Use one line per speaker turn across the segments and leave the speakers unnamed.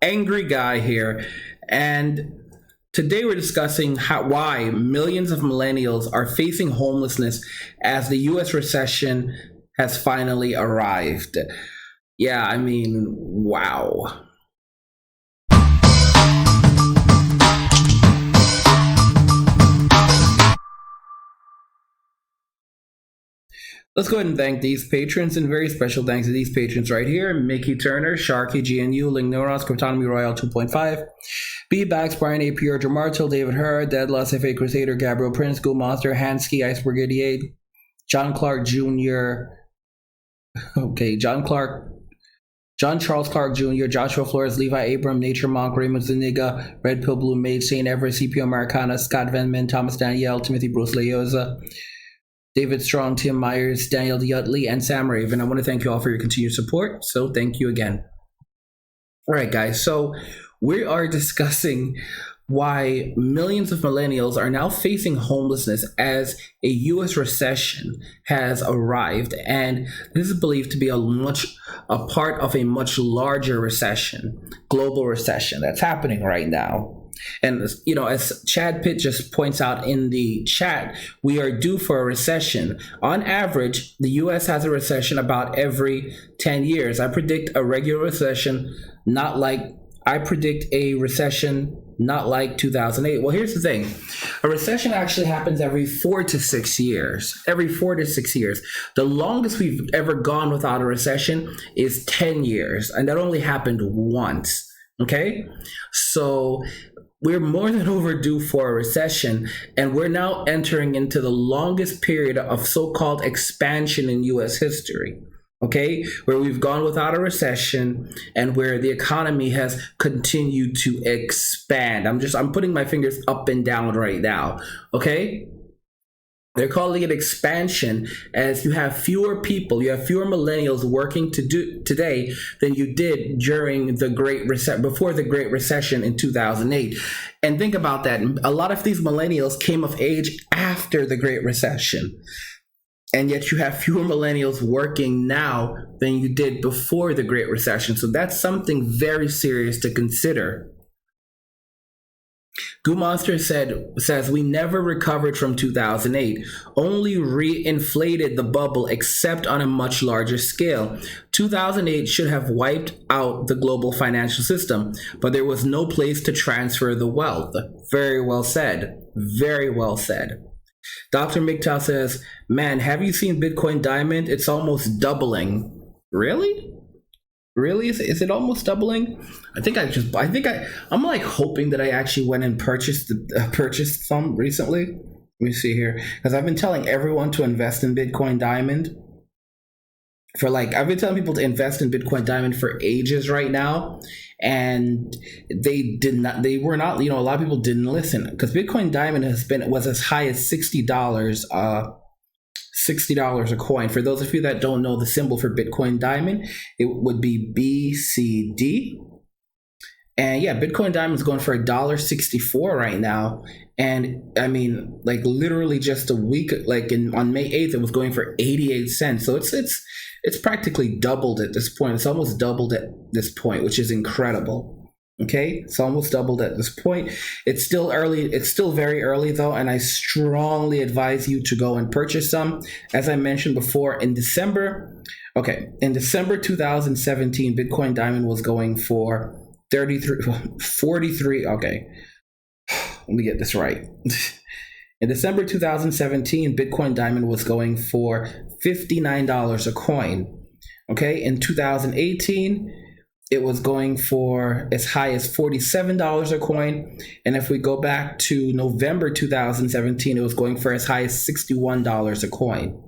angry guy here, and today we're discussing why millions of millennials are facing homelessness as the U.S. recession has finally arrived. Yeah, I mean, wow. Let's go ahead and thank these patrons, and very special thanks to these patrons right here: Mickey Turner, Sharky GNU, Ling Neurons, Cryptonomy Royale 2.5, B Bags, Brian A. Pierre Jamartel, David Herr, Deadloss, FA Crusader, Gabriel Prince, Go Monster, Hansky, Iceberg 88, John Clark Jr., John Charles Clark Jr., Joshua Flores, Levi Abram, Nature Monk, Raymond Zuniga, Red Pill Blue Mage, St. Everett, CPO Americana, Scott Venman, Thomas Danielle, Timothy Bruce Leoza, David Strong, Tim Myers, Daniel Yutley, and Sam Raven. I want to thank you all for your continued support, so thank you again. All right, guys, so we are discussing why millions of millennials are now facing homelessness as a U.S. recession has arrived, and this is believed to be a part of a much larger recession, global recession that's happening right now. And, as Chad Pitt just points out in the chat, we are due for a recession. On average, the U.S. has a recession about every 10 years. I predict a regular recession, I predict a recession not like 2008. Well, here's the thing. A recession actually happens every 4 to 6 years. Every 4 to 6 years. The longest we've ever gone without a recession is 10 years. And that only happened once. Okay? So we're more than overdue for a recession, and we're now entering into the longest period of so-called expansion in U.S. history, okay, where we've gone without a recession and where the economy has continued to expand. I'm putting my fingers up and down right now, okay? They're calling it expansion as you have fewer millennials working today than you did during before the Great Recession in 2008. And think about that. A lot of these millennials came of age after the Great Recession. And yet you have fewer millennials working now than you did before the Great Recession. So that's something very serious to consider. Goo Monster says we never recovered from 2008, only reinflated the bubble except on a much larger scale. 2008 should have wiped out the global financial system, but there was no place to transfer the wealth. Very well said. Very well said. Dr. MGTOW says, man, have you seen Bitcoin Diamond? It's almost doubling. Really? Really? Is it almost doubling? I'm like hoping that I actually went and purchased some recently. Let me see here. Because I've been telling everyone to invest in Bitcoin Diamond. I've been telling people to invest in Bitcoin Diamond for ages right now. And they were not, a lot of people didn't listen. Because Bitcoin Diamond was as high as $60. $60 a coin. For those of you that don't know the symbol for Bitcoin Diamond, it would be BCD. And yeah, Bitcoin Diamond is going for $1.64 right now. And I mean, literally just a week, on May 8th, it was going for 88 cents. So it's practically doubled at this point. It's almost doubled at this point, which is incredible. Okay, it's almost doubled at this point. It's still early. It's still very early though, and I strongly advise you to go and purchase some. As I mentioned before, in December 2017, Bitcoin Diamond was going for 43. Okay, let me get this right. In December 2017, Bitcoin Diamond was going for $59 a coin. Okay, in 2018. It was going for as high as $47 a coin. And if we go back to November 2017, it was going for as high as $61 a coin.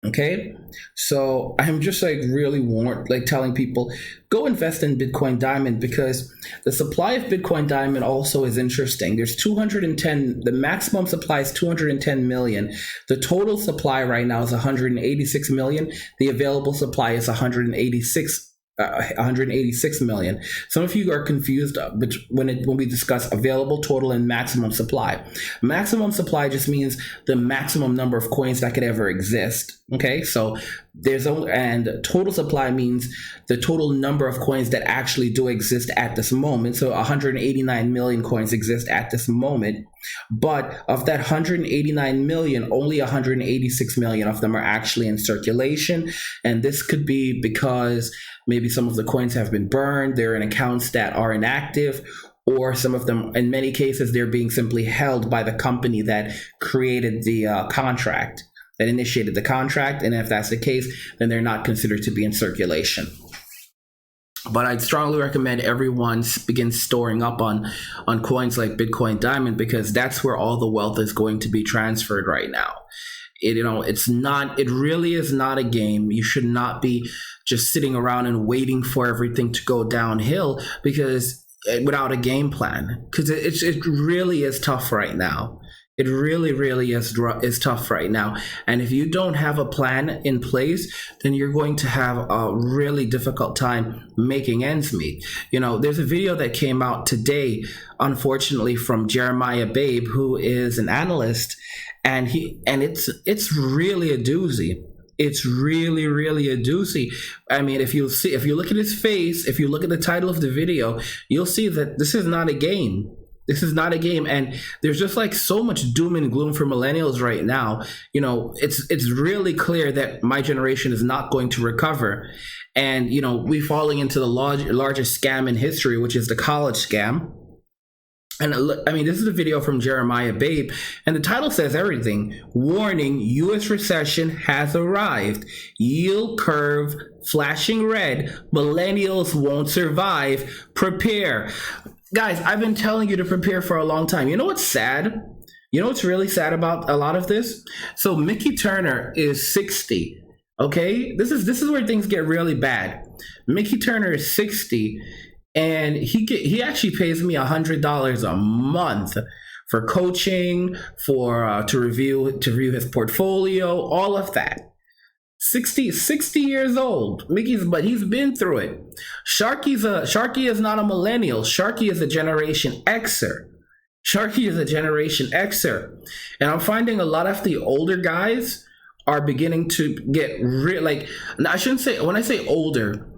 Okay, so I'm just really telling people, go invest in Bitcoin Diamond, because the supply of Bitcoin Diamond also is interesting. There's 210, the maximum supply is 210 million. The total supply right now is 186 million. The available supply is 186 million. Some of you are confused when we discuss available, total, and maximum supply. Maximum supply just means the maximum number of coins that could ever exist. Okay, so and total supply means the total number of coins that actually do exist at this moment. So 189 million coins exist at this moment, but of that 189 million, only 186 million of them are actually in circulation. And this could be because maybe some of the coins have been burned, they're in accounts that are inactive, or some of them, in many cases, they're being simply held by the company that created the contract, that initiated the contract. And if that's the case, then they're not considered to be in circulation. But I'd strongly recommend everyone begin storing up on coins like Bitcoin Diamond, because that's where all the wealth is going to be transferred right now. It really is not a game. You should not be just sitting around and waiting for everything to go downhill without a game plan, because it really is tough right now. It really, really is tough right now. And if you don't have a plan in place, then you're going to have a really difficult time making ends meet. There's a video that came out today, unfortunately, from Jeremiah Babe, who is an analyst, and it's really a doozy. It's really, really a doozy. I mean, if you look at his face, if you look at the title of the video, you'll see that this is not a game. This is not a game. And there's just like so much doom and gloom for millennials right now. It's really clear that my generation is not going to recover. And, we're falling into the largest scam in history, which is the college scam. And this is a video from Jeremiah Babe, and the title says everything. Warning, U.S. recession has arrived. Yield curve flashing red. Millennials won't survive. Prepare. Guys, I've been telling you to prepare for a long time. You know what's sad? You know what's really sad about a lot of this? So Mickey Turner is 60. Okay? This is where things get really bad. Mickey Turner is 60. And he actually pays me $100 a month for coaching, to review his portfolio, all of that. 60 years old, but he's been through it. Sharky is not a millennial. Sharky is a Generation Xer. And I'm finding a lot of the older guys are beginning to get I shouldn't say, when I say older,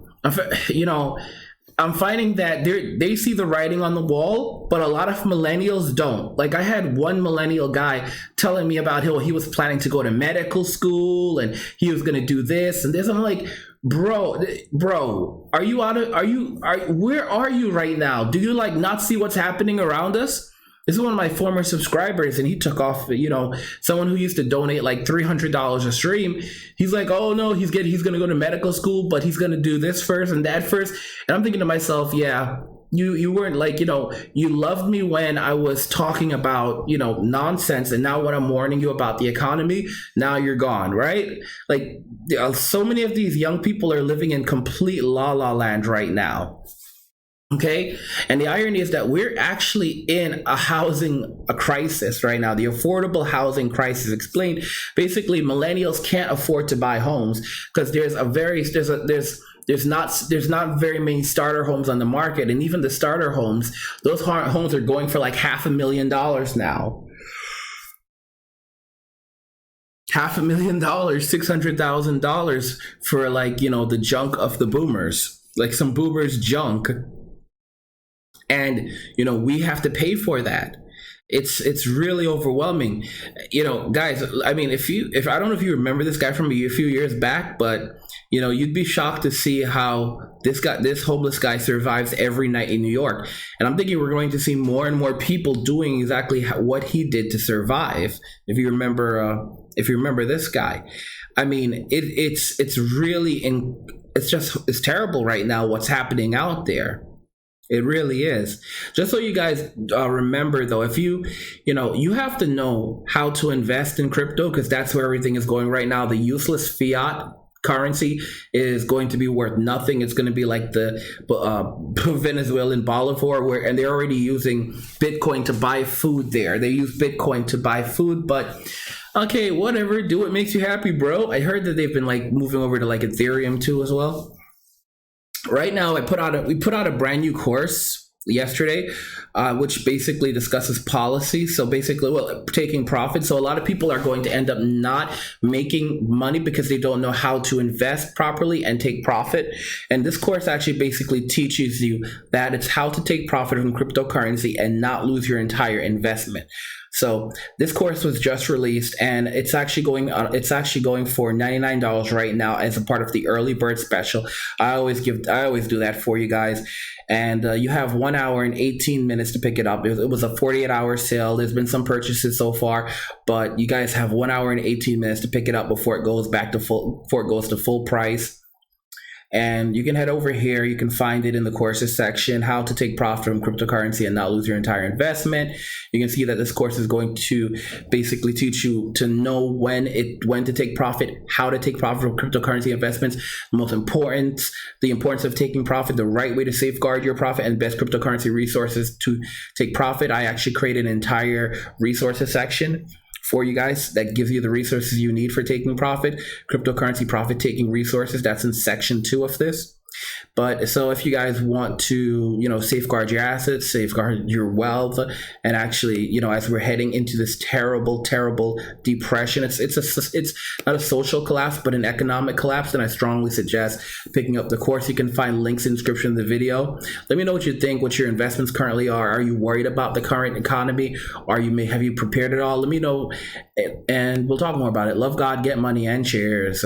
I'm finding that they see the writing on the wall, but a lot of millennials don't. Like, I had one millennial guy telling me about he was planning to go to medical school and he was going to do this and this. I'm like, bro, where are you right now? Do you not see what's happening around us? This is one of my former subscribers, and he took off, someone who used to donate like $300 a stream. He's like, oh no, he's going to go to medical school, but he's going to do this first and that first. And I'm thinking to myself, yeah, you weren't you loved me when I was talking about, nonsense. And now when I'm warning you about the economy, now you're gone, right? So many of these young people are living in complete la-la land right now. Okay. And the irony is that we're actually in a crisis right now. The affordable housing crisis explained. Basically, millennials can't afford to buy homes because there's not very many starter homes on the market. And even the starter homes, those homes are going for like $500,000 now. $500,000, $600,000 for the junk of the boomers, like some boomers junk. And, we have to pay for that. It's really overwhelming. Guys, I mean, if I don't know if you remember this guy from a few years back, but, you'd be shocked to see how this homeless guy survives every night in New York. And I'm thinking we're going to see more and more people doing exactly what he did to survive. If you remember this guy, I mean, it's terrible right now what's happening out there. It really is. Just so you guys remember, though, if you have to know how to invest in crypto, because that's where everything is going right now. The useless fiat currency is going to be worth nothing. It's going to be like the Venezuelan bolivar, and they're already using Bitcoin to buy food there. They use Bitcoin to buy food, but okay, whatever. Do what makes you happy, bro. I heard that they've been moving over to Ethereum too as well. Right now, we put out a brand new course yesterday which basically discusses policy. So basically, well, taking profit. So a lot of people are going to end up not making money because they don't know how to invest properly and take profit. And this course actually basically teaches you that it's how to take profit from cryptocurrency and not lose your entire investment. So this course was just released, and it's actually going for $99 right now as a part of the early bird special. I always do that for you guys. And you have 1 hour and 18 minutes to pick it up. It was a 48-hour sale. There's been some purchases so far, but you guys have 1 hour and 18 minutes to pick it up before it goes to full price. And you can head over here. You can find it in the courses section, how to take profit from cryptocurrency and not lose your entire investment. You can see that this course is going to basically teach you to know when to take profit, how to take profit from cryptocurrency investments, the importance of taking profit, the right way to safeguard your profit, and best cryptocurrency resources to take profit. I actually created an entire resources section for you guys that gives you the resources you need for taking profit, cryptocurrency profit taking resources. That's in section 2 of this. But so if you guys want to, safeguard your assets, safeguard your wealth, and actually, as we're heading into this terrible, terrible depression, it's not a social collapse, but an economic collapse, then I strongly suggest picking up the course. You can find links in the description of the video. Let me know what you think, what your investments currently are. Are you worried about the current economy? Have you prepared at all? Let me know, and we'll talk more about it. Love God, get money, and cheers.